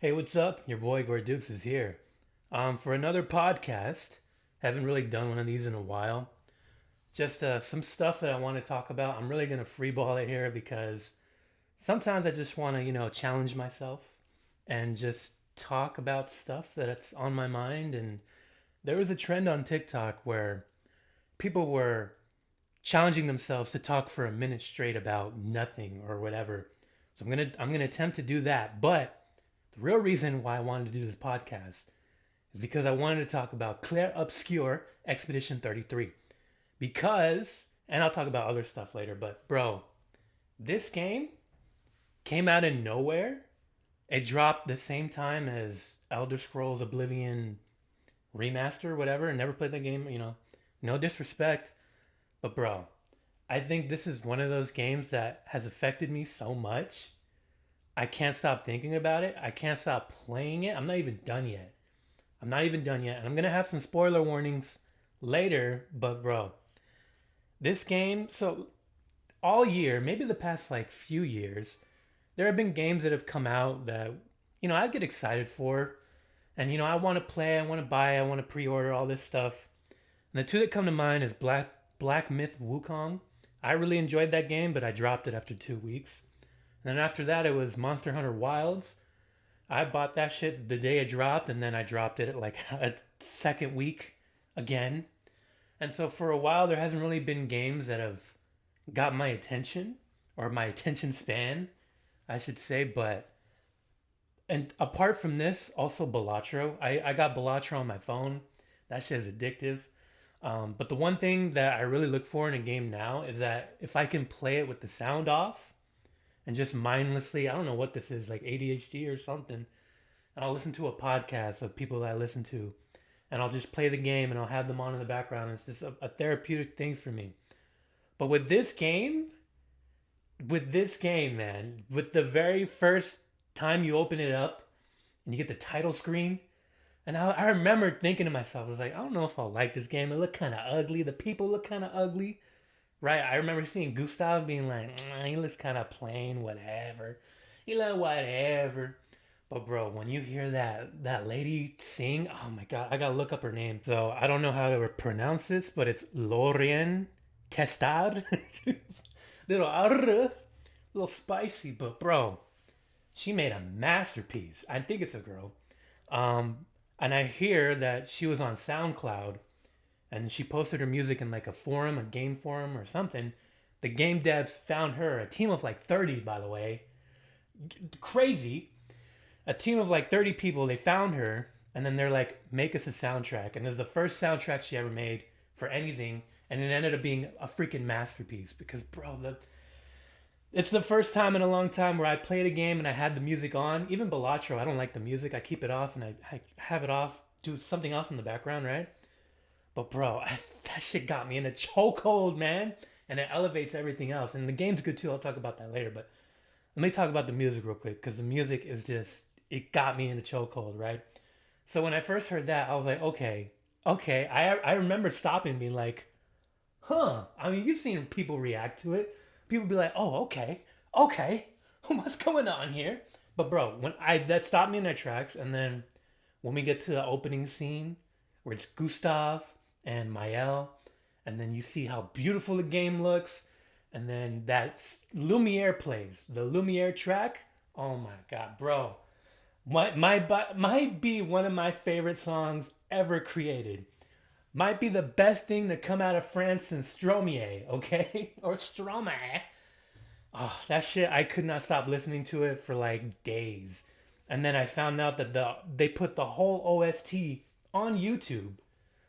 Hey, what's up? Your boy Dooks is here. For another podcast. Haven't really done one of these in a while. Just some stuff that I want to talk about. I'm really gonna freeball it here because sometimes I just want to, challenge myself and just talk about stuff that's on my mind. And there was a trend on TikTok where people were challenging themselves to talk for a minute straight about nothing or whatever. So I'm gonna attempt to do that, but the real reason why I wanted to do this podcast is because I wanted to talk about Clair Obscur Expedition 33. Because, and I'll talk about other stuff later, but bro, this game came out of nowhere. It dropped the same time as Elder Scrolls Oblivion Remaster, whatever. Never played the game, no disrespect. But bro, I think this is one of those games that has affected me so much I can't stop thinking about it. I can't stop playing it. I'm not even done yet. I'm not even done yet. And I'm going to have some spoiler warnings later. But, bro, this game, so all year, maybe the past like few years, there have been games that have come out that, I get excited for. And, I want to play, I want to buy, I want to pre order all this stuff. And the two that come to mind is Black Myth Wukong. I really enjoyed that game, but I dropped it after 2 weeks. And then after that, it was Monster Hunter Wilds. I bought that shit the day it dropped, and then I dropped it at like a second week again. And so for a while, there hasn't really been games that have got my attention or my attention span, I should say. But and apart from this, also Balatro. I got Balatro on my phone. That shit is addictive. But the one thing that I really look for in a game now is that if I can play it with the sound off and just mindlessly, I don't know what this is, like ADHD or something. And I'll listen to a podcast of people that I listen to, and I'll just play the game and I'll have them on in the background. It's just a therapeutic thing for me. But with this game, man, with the very first time you open it up and you get the title screen, and I remember thinking to myself, I was like, I don't know if I'll like this game. It looked kind of ugly. The people look kind of ugly. Right, I remember seeing Gustav being like, he looks kind of plain, whatever. He like whatever. But bro, when you hear that lady sing, oh my god, I gotta look up her name. So I don't know how to pronounce this, but it's Lorien Testad. Little spicy, but bro, she made a masterpiece. I think it's a girl. And I hear that she was on SoundCloud and she posted her music in like a forum, a game forum or something. The game devs found her, a team of like 30, by the way. Crazy. A team of like 30 people, they found her, and then they're like, make us a soundtrack. And it was the first soundtrack she ever made for anything, and it ended up being a freaking masterpiece. Because, bro, it's the first time in a long time where I played a game and I had the music on. Even Balatro, I don't like the music. I keep it off and I have it off, do something else in the background, right? But bro, that shit got me in a chokehold, man. And it elevates everything else. And the game's good too. I'll talk about that later. But let me talk about the music real quick. Because the music is just, it got me in a chokehold, right? So when I first heard that, I was like, okay. I remember stopping and being like, huh. I mean, you've seen people react to it. People be like, oh, okay. What's going on here? But bro, that stopped me in my tracks. And then when we get to the opening scene where it's Gustav and Mael, and then you see how beautiful the game looks, and then that Lumiere plays, the Lumiere track. Oh my god, bro, might be one of my favorite songs ever created. Might be the best thing to come out of France since Stromae, okay, or Stromae. Oh, that shit! I could not stop listening to it for like days, and then I found out that they put the whole OST on YouTube.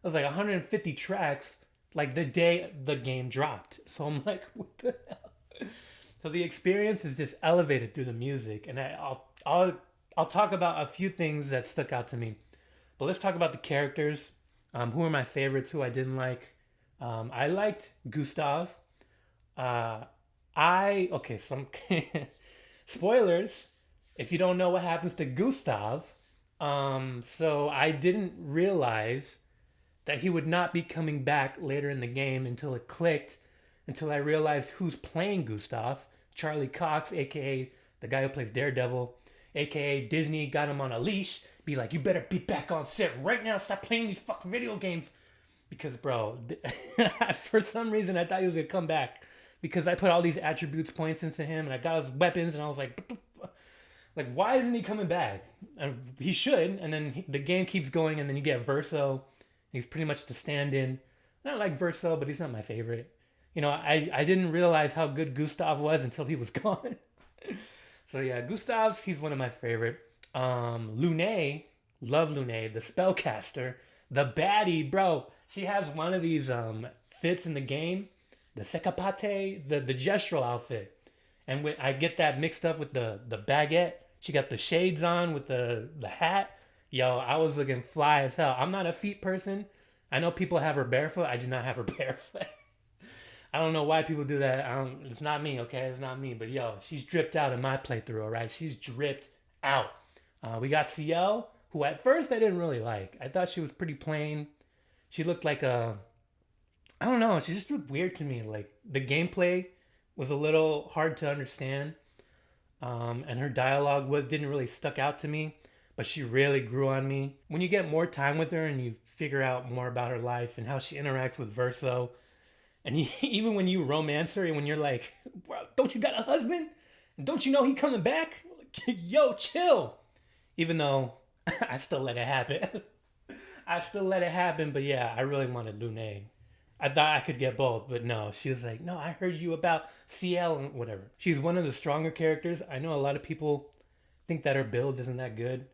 It was like 150 tracks, like the day the game dropped. So I'm like, what the hell? So the experience is just elevated through the music, and I'll talk about a few things that stuck out to me. But let's talk about the characters. Who are my favorites? Who I didn't like? I liked Gustav. Some spoilers. If you don't know what happens to Gustav, so I didn't realize that he would not be coming back later in the game until it clicked, until I realized who's playing Gustav. Charlie Cox, aka the guy who plays Daredevil. aka Disney got him on a leash, be like, you better be back on set right now, stop playing these fucking video games. Because, bro, for some reason, I thought he was going to come back. Because I put all these attributes points into him, and I got his weapons, and I was like, why isn't he coming back? And he should, and then the game keeps going, and then you get Verso. He's pretty much the stand-in. I don't like Verso, but he's not my favorite. You know, I didn't realize how good Gustav was until he was gone. So yeah, Gustav's, he's one of my favorite. Lune, love Lune, the spellcaster, the baddie, bro. She has one of these fits in the game, the Sekapate, the gestural outfit. And when I get that mixed up with the baguette, she got the shades on with the hat. Yo, I was looking fly as hell. I'm not a feet person. I know people have her barefoot. I do not have her barefoot. I don't know why people do that. It's not me, okay? It's not me. But yo, she's dripped out in my playthrough, all right? She's dripped out. We got CL, who at first I didn't really like. I thought she was pretty plain. She looked like I don't know. She just looked weird to me. Like, the gameplay was a little hard to understand. And her dialogue didn't really stuck out to me. But she really grew on me. When you get more time with her and you figure out more about her life and how she interacts with Verso, and even when you romance her and when you're like, bro, don't you got a husband? Don't you know he coming back? Like, yo, chill. Even though I still let it happen. I still let it happen, but yeah, I really wanted Lune. I thought I could get both, but no. She was like, no, I heard you about CL and whatever. She's one of the stronger characters. I know a lot of people think that her build isn't that good,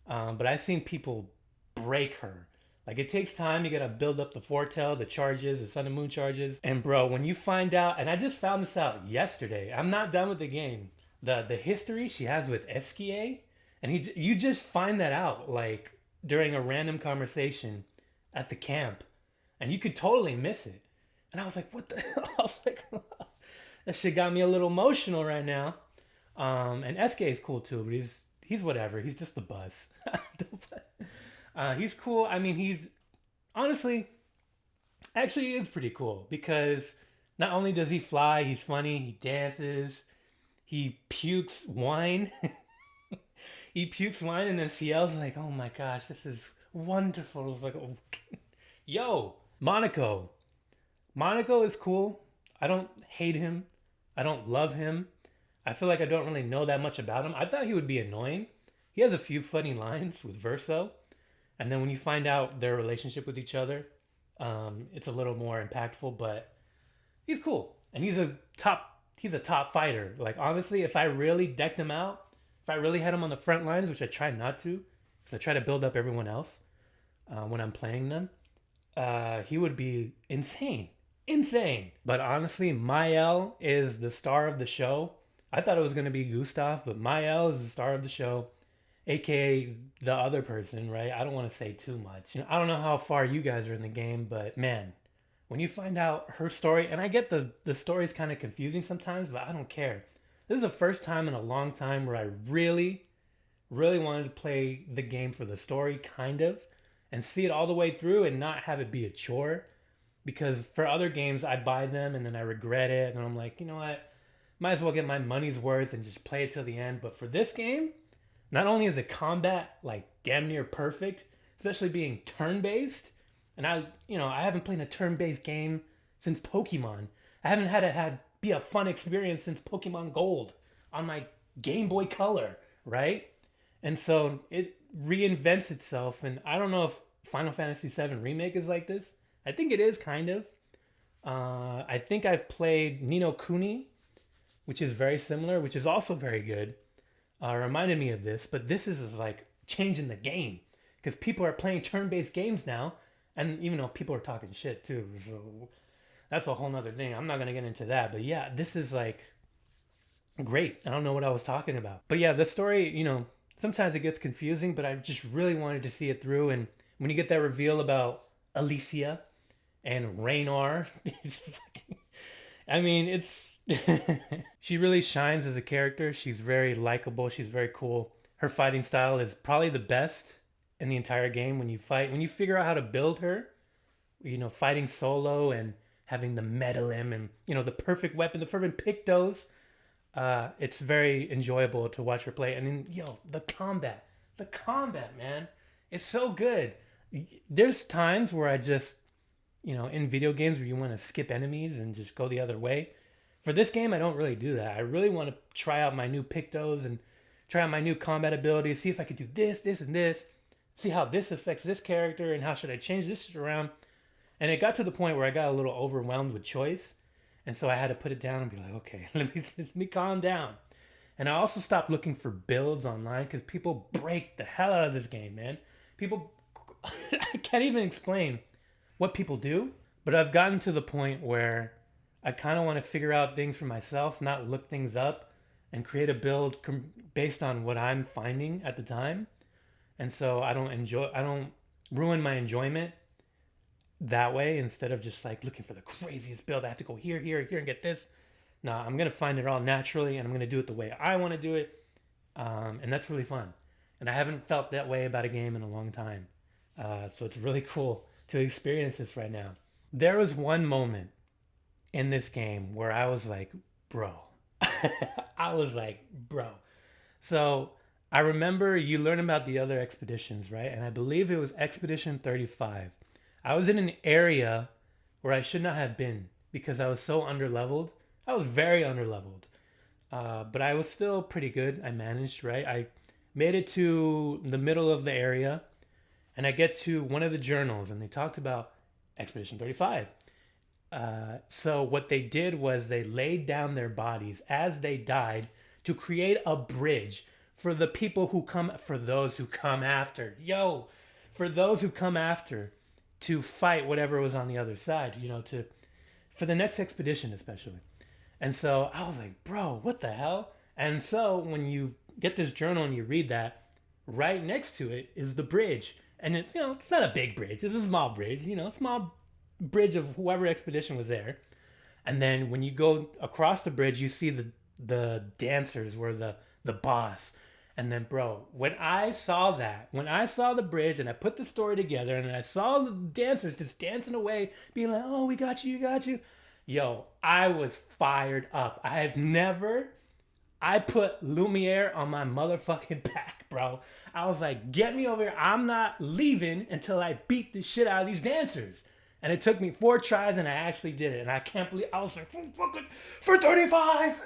but I've seen people break her. Like, it takes time. You gotta build up the foretell, the charges, the sun and moon charges. And bro, when you find out, and I just found this out yesterday. I'm not done with the game. The history she has with Esquier, and you just find that out like during a random conversation at the camp, and you could totally miss it. And I was like, what the hell? I was like, that shit got me a little emotional right now. And Esquier is cool too, but he's whatever. He's just the buzz. He's cool. I mean, he's honestly, actually, he is pretty cool because not only does he fly, he's funny, he dances, he pukes wine. He pukes wine, and then CL's like, oh my gosh, this is wonderful. I was like, oh. Yo, Monaco. Monaco is cool. I don't hate him. I don't love him. I feel like I don't really know that much about him. I thought he would be annoying. He has a few funny lines with Verso. And then when you find out their relationship with each other, it's a little more impactful, but he's cool. And he's a top fighter. Like, honestly, if I really decked him out, if I really had him on the front lines, which I try not to, because I try to build up everyone else when I'm playing them, he would be insane. Insane. But honestly, Mael is the star of the show. I thought it was going to be Gustav, but Mael is the star of the show, aka the other person, right? I don't want to say too much. You know, I don't know how far you guys are in the game, but man, when you find out her story, and I get the story's kind of confusing sometimes, but I don't care. This is the first time in a long time where I really, really wanted to play the game for the story, kind of, and see it all the way through and not have it be a chore. Because for other games, I buy them and then I regret it, and I'm like, you know what? Might as well get my money's worth and just play it till the end. But for this game, not only is the combat like damn near perfect, especially being turn-based, and I haven't played a turn-based game since Pokemon. I haven't had it be a fun experience since Pokemon Gold on my Game Boy Color, right? And so it reinvents itself, and I don't know if Final Fantasy VII Remake is like this. I think it is, kind of. I think I've played Ni no Kuni, which is very similar, which is also very good. Reminded me of this, but this is like changing the game because people are playing turn-based games now, and even though people are talking shit too, so that's a whole nother thing. I'm not gonna get into that, but yeah, this is like great. I don't know what I was talking about, but yeah, the story, sometimes it gets confusing, but I just really wanted to see it through. And when you get that reveal about Alicia and Raynor, I mean, it's she really shines as a character. She's very likable. She's very cool. Her fighting style is probably the best in the entire game. When you figure out how to build her, fighting solo and having the metal and the perfect weapon, the perfect Pictos. It's very enjoyable to watch her play. And then, yo, the combat, man, it's so good. There's times where I just, in video games where you want to skip enemies and just go the other way. For this game, I don't really do that. I really want to try out my new pictos and try out my new combat abilities, see if I could do this, this, and this, see how this affects this character, and how should I change this around. And it got to the point where I got a little overwhelmed with choice. And so I had to put it down and be like, okay, let me calm down. And I also stopped looking for builds online because people break the hell out of this game, man. People, I can't even explain what people do, but I've gotten to the point where I kind of want to figure out things for myself, not look things up, and create a build based on what I'm finding at the time. And so I don't ruin my enjoyment that way instead of just like looking for the craziest build. I have to go here, here, here and get this. No, I'm going to find it all naturally and I'm going to do it the way I want to do it. And that's really fun. And I haven't felt that way about a game in a long time. So it's really cool to experience this right now. There was one moment in this game where I was like, bro. I was like, bro. So I remember you learn about the other expeditions, right? And I believe it was Expedition 35. I was in an area where I should not have been because I was so underleveled. I was very underleveled. But I was still pretty good. I managed, right? I made it to the middle of the area and I get to one of the journals and they talked about Expedition 35. So what they did was they laid down their bodies as they died to create a bridge for the people who come, for those who come after. For those who come after to fight whatever was on the other side, for the next expedition especially. And so I was like, bro, what the hell? And so when you get this journal and you read that, right next to it is the bridge. And it's, it's not a big bridge. It's a small bridge, small bridge of whoever expedition was there. And then when you go across the bridge, you see the dancers were the boss. And then, bro, when I saw the bridge and I put the story together and I saw the dancers just dancing away, being like, oh, we got you, you got you. Yo, I was fired up. I put Lumiere on my motherfucking back, bro. I was like, get me over here. I'm not leaving until I beat the shit out of these dancers. And it took me 4 tries and I actually did it. And I can't believe, I was like, for 35.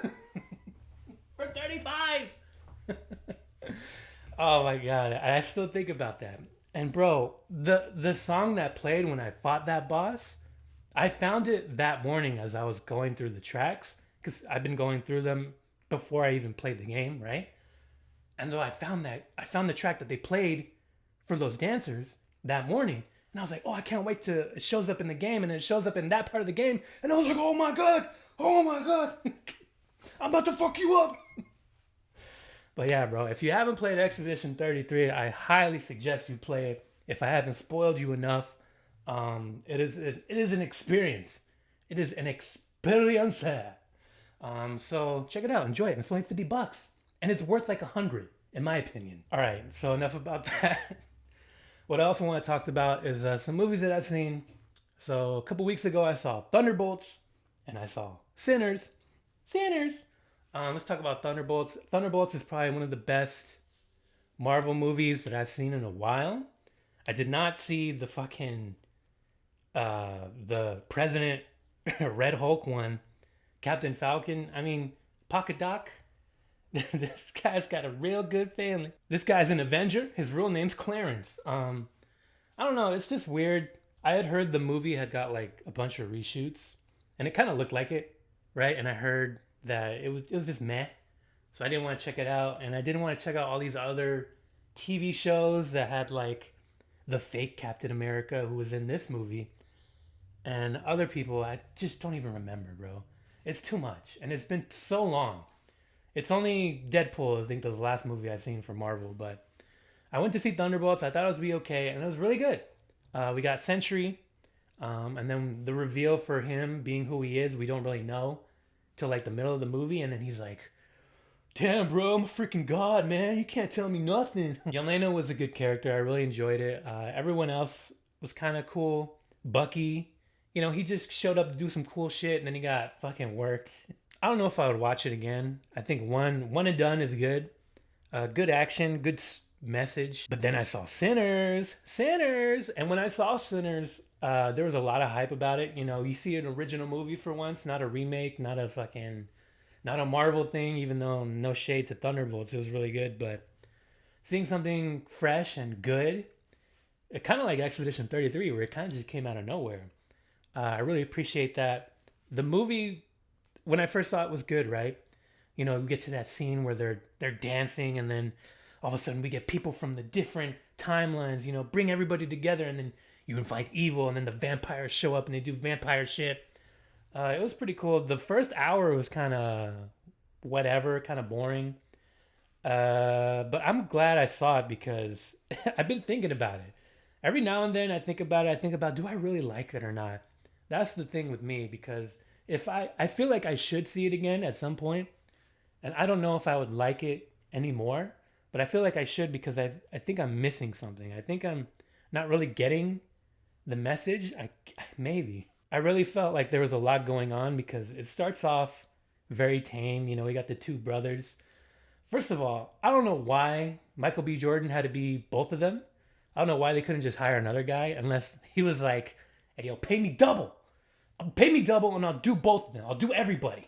For 35. Oh my God. I still think about that. And bro, the song that played when I fought that boss, I found it that morning as I was going through the tracks. Because I've been going through them before I even played the game, right? And though I found the track that they played for those dancers that morning. And I was like, oh, I can't wait till it shows up in the game. And it shows up in that part of the game. And I was like, oh my God. I'm about to fuck you up. But yeah, bro, if you haven't played Expedition 33, I highly suggest you play it. If I haven't spoiled you enough, it is an experience. It is an experience. So check it out. Enjoy it. It's only $50. And it's worth like 100, in my opinion. All right, so enough about that. What I also want to talk about is some movies that I've seen. So a couple weeks ago, I saw Thunderbolts, and I saw Sinners. Let's talk about Thunderbolts. Thunderbolts is probably one of the best Marvel movies that I've seen in a while. I did not see the fucking the President Red Hulk one, Captain Falcon. I mean, Pocket Doc. This guy's got a real good family. This guy's an Avenger. His real name's Clarence. I don't know. It's just weird. I had heard the movie had got like a bunch of reshoots, and it kind of looked like it, right? And I heard that it was just meh, so I didn't want to check it out, and I didn't want to check out all these other TV shows that had like the fake Captain America who was in this movie, and other people I just don't even remember, bro. It's too much, and it's been so long. It's only Deadpool, I think, was the last movie I've seen for Marvel. But I went to see Thunderbolts. I thought it would be okay, and it was really good. We got Sentry, and then the reveal for him being who he is, we don't really know till like the middle of the movie, and then he's like, "Damn, bro, I'm a freaking god, man. You can't tell me nothing." Yelena was a good character. I really enjoyed it. Everyone else was kind of cool. Bucky, he just showed up to do some cool shit, and then he got fucking worked. I don't know if I would watch it again. I think one and done is good. Good action, good message. But then I saw Sinners, and when I saw Sinners, there was a lot of hype about it. You know, you see an original movie for once, not a remake, not a Marvel thing. Even though no shade to Thunderbolts, it was really good. But seeing something fresh and good, it kind of like Expedition 33, where it kind of just came out of nowhere. I really appreciate that. The movie, when I first saw it, was good, right? You know, we get to that scene where they're dancing, and then all of a sudden we get people from the different timelines. You know, bring everybody together, and then you invite evil, and then the vampires show up and they do vampire shit. It was pretty cool. The first hour was kind of whatever, kind of boring. But I'm glad I saw it because I've been thinking about it. Every now and then I think about it. I think about, do I really like it or not? That's the thing with me, because if I feel like I should see it again at some point, and I don't know if I would like it anymore, but I feel like I should, because I think I'm missing something. I think I'm not really getting the message. Maybe. I really felt like there was a lot going on, because it starts off very tame. You know, we got the two brothers. First of all, I don't know why Michael B. Jordan had to be both of them. I don't know why they couldn't just hire another guy, unless he was like, hey, yo, pay me double. Pay me double and I'll do both of them. I'll do everybody.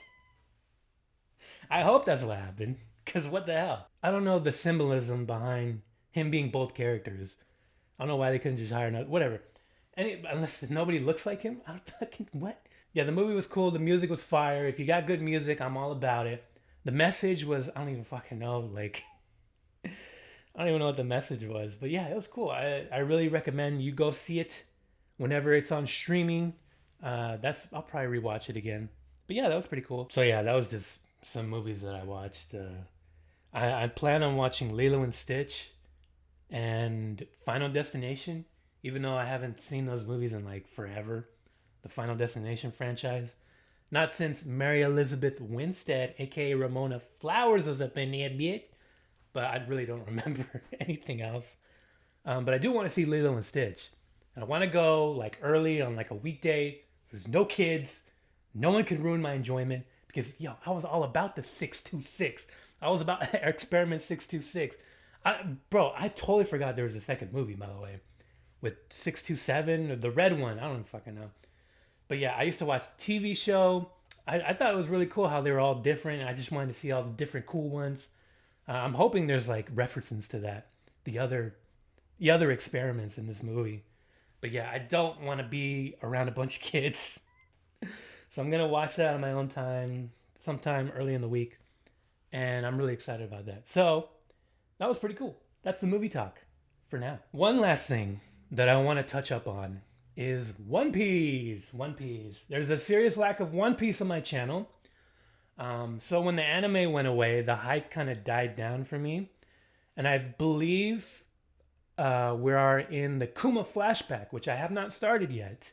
I hope that's what happened, because what the hell? I don't know the symbolism behind him being both characters. I don't know why they couldn't just hire another, whatever. Unless nobody looks like him. I don't fucking, what? Yeah, the movie was cool. The music was fire. If you got good music, I'm all about it. The message was, I don't even fucking know. Like, I don't even know what the message was. But yeah, it was cool. I really recommend you go see it whenever it's on streaming. I'll probably rewatch it again. But yeah, that was pretty cool. So yeah, that was just some movies that I watched. I plan on watching Lilo and Stitch and Final Destination, even though I haven't seen those movies in like forever. The Final Destination franchise. Not since Mary Elizabeth Winstead, aka Ramona Flowers, was up in there, bitch. But I really don't remember anything else. But I do want to see Lilo and Stitch. And I want to go like early on like a weekday. There's no kids. No one can ruin my enjoyment. Because, I was all about the 626. I was about Experiment 626. I totally forgot there was a second movie, by the way. With 627, or the red one. I don't fucking know. But yeah, I used to watch the TV show. I thought it was really cool how they were all different. I just wanted to see all the different cool ones. I'm hoping there's like references to that. The other experiments in this movie. But yeah, I don't want to be around a bunch of kids. So I'm going to watch that on my own time, sometime early in the week. And I'm really excited about that. So that was pretty cool. That's the movie talk for now. One last thing that I want to touch up on is One Piece. One Piece. There's a serious lack of One Piece on my channel. So when the anime went away, the hype kind of died down for me. And I believe we are in the Kuma flashback, which I have not started yet,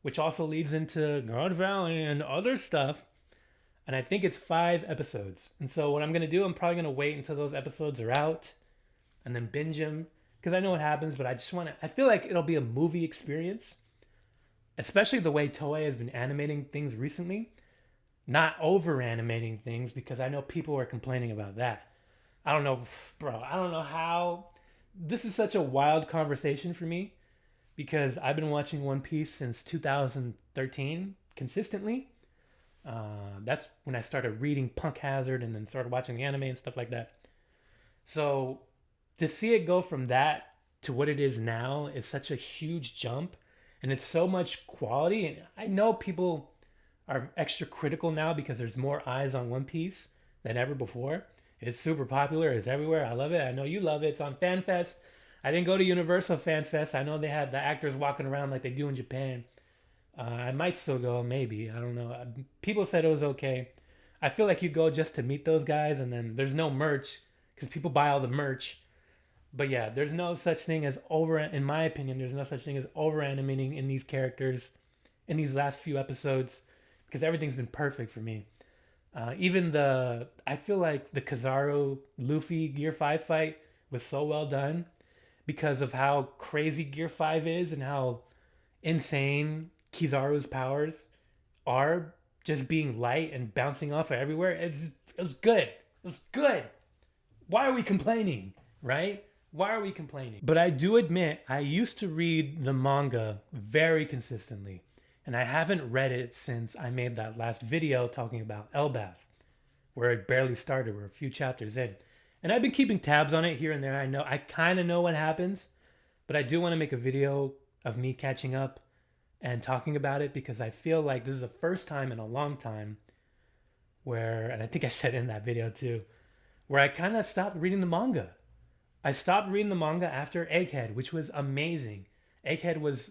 which also leads into God Valley and other stuff. And I think it's 5 episodes. And so what I'm going to do, I'm probably going to wait until those episodes are out and then binge them. Because I know what happens, but I feel like it'll be a movie experience. Especially the way Toei has been animating things recently. Not over animating things, because I know people are complaining about that. I don't know, bro. I don't know how. This is such a wild conversation for me, because I've been watching One Piece since 2013 consistently. That's when I started reading Punk Hazard and then started watching the anime and stuff like that. So to see it go from that to what it is now is such a huge jump, and it's so much quality. And I know people are extra critical now because there's more eyes on One Piece than ever before. It's super popular. It's everywhere. I love it. I know you love it. It's on FanFest. I didn't go to Universal FanFest. I know they had the actors walking around like they do in Japan. I might still go, maybe. I don't know. People said it was okay. I feel like you go just to meet those guys, and then there's no merch because people buy all the merch. But yeah, there's no such thing as in my opinion, there's no such thing as over animating in these characters in these last few episodes, because everything's been perfect for me. I feel like the Kizaru Luffy Gear 5 fight was so well done because of how crazy Gear 5 is and how insane Kizaru's powers are. just being light and bouncing off of everywhere. It was good. It was good. Why are we complaining, right? Why are we complaining? But I do admit, I used to read the manga very consistently. And I haven't read it since I made that last video talking about Elbaf, where it barely started. We're a few chapters in. And I've been keeping tabs on it here and there. I kind of know what happens, but I do want to make a video of me catching up and talking about it because I feel like this is the first time in a long time where, and I think I said in that video too, where I kind of stopped reading the manga. I stopped reading the manga after Egghead, which was amazing. Egghead was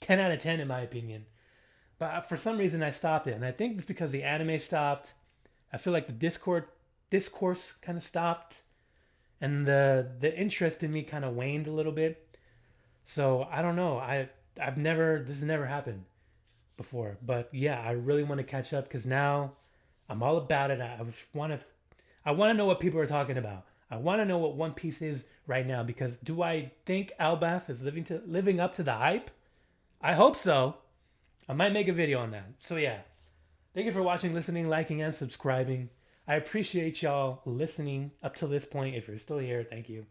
10 out of 10 in my opinion. But for some reason I stopped it. And I think it's because the anime stopped. I feel like the discourse kind of stopped. And the interest in me kind of waned a little bit. So I don't know. This has never happened before. But yeah, I really want to catch up because now I'm all about it. I want to know what people are talking about. I want to know what One Piece is right now because do I think Elbaf is living up to the hype? I hope so. I might make a video on that. So yeah, thank you for watching, listening, liking, and subscribing. I appreciate y'all listening up to this point. If you're still here, thank you.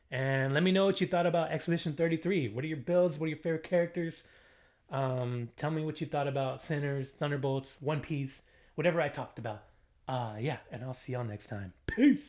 And let me know what you thought about Expedition 33. What are your builds? What are your favorite characters? Tell me what you thought about Sinners, Thunderbolts, One Piece, whatever I talked about. Yeah, and I'll see y'all next time. Peace.